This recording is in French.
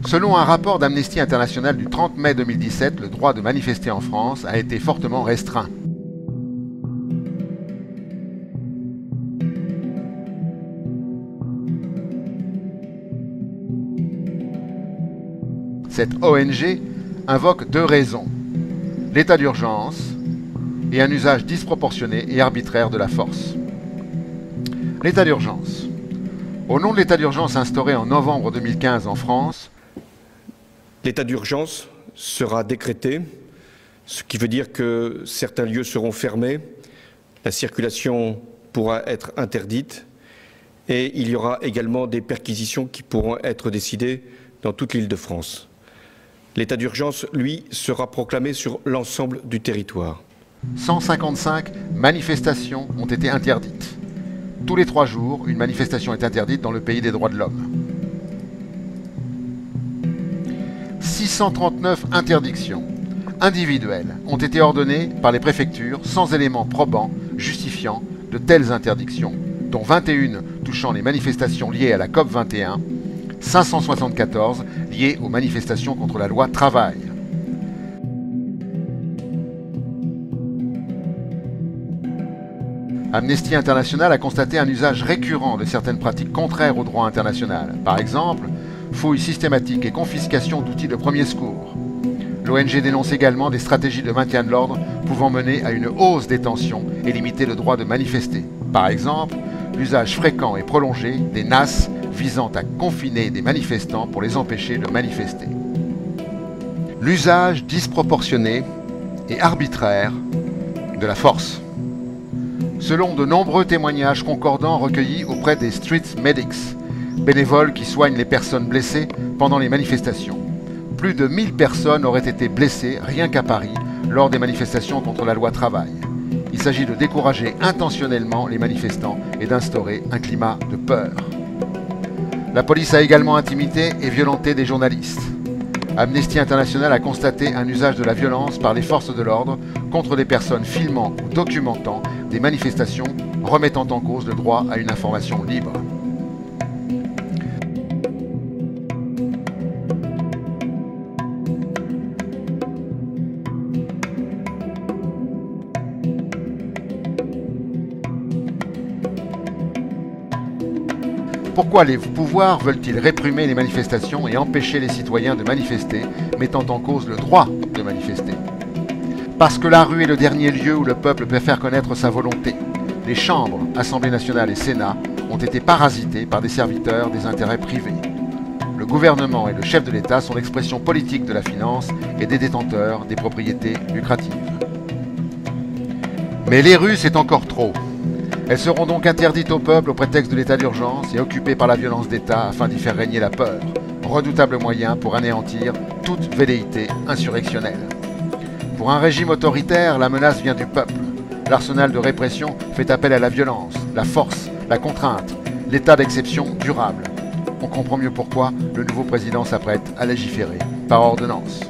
Selon un rapport d'Amnesty International du 30 mai 2017, le droit de manifester en France a été fortement restreint. Cette ONG invoque deux raisons: l'état d'urgence et un usage disproportionné et arbitraire de la force. L'état d'urgence. Au nom de l'état d'urgence instauré en novembre 2015 en France, l'état d'urgence sera décrété, ce qui veut dire que certains lieux seront fermés, la circulation pourra être interdite et il y aura également des perquisitions qui pourront être décidées dans toute l'Île-de-France. L'état d'urgence, lui, sera proclamé sur l'ensemble du territoire. 155 manifestations ont été interdites. Tous les 3 jours, une manifestation est interdite dans le pays des droits de l'homme. 639 interdictions individuelles ont été ordonnées par les préfectures sans éléments probants justifiant de telles interdictions, dont 21 touchant les manifestations liées à la COP 21, 574 liées aux manifestations contre la loi travail. Amnesty International a constaté un usage récurrent de certaines pratiques contraires au droit international. Par exemple, fouilles systématiques et confiscation d'outils de premier secours. L'ONG dénonce également des stratégies de maintien de l'ordre pouvant mener à une hausse des tensions et limiter le droit de manifester. Par exemple, l'usage fréquent et prolongé des NAS visant à confiner des manifestants pour les empêcher de manifester. L'usage disproportionné et arbitraire de la force. Selon de nombreux témoignages concordants recueillis auprès des Street Medics, bénévoles qui soignent les personnes blessées pendant les manifestations, plus de 1000 personnes auraient été blessées rien qu'à Paris lors des manifestations contre la loi travail. Il s'agit de décourager intentionnellement les manifestants et d'instaurer un climat de peur. La police a également intimidé et violenté des journalistes. Amnesty International a constaté un usage de la violence par les forces de l'ordre contre les personnes filmant ou documentant des manifestations remettant en cause le droit à une information libre. Pourquoi les pouvoirs veulent-ils réprimer les manifestations et empêcher les citoyens de manifester, mettant en cause le droit de manifester? Parce que la rue est le dernier lieu où le peuple peut faire connaître sa volonté. Les chambres, Assemblée nationale et Sénat, ont été parasités par des serviteurs des intérêts privés. Le gouvernement et le chef de l'État sont l'expression politique de la finance et des détenteurs des propriétés lucratives. Mais les rues, c'est encore trop. Elles seront donc interdites au peuple au prétexte de l'état d'urgence et occupées par la violence d'État afin d'y faire régner la peur, redoutable moyen pour anéantir toute velléité insurrectionnelle. Pour un régime autoritaire, la menace vient du peuple. L'arsenal de répression fait appel à la violence, la force, la contrainte, l'état d'exception durable. On comprend mieux pourquoi le nouveau président s'apprête à légiférer par ordonnance.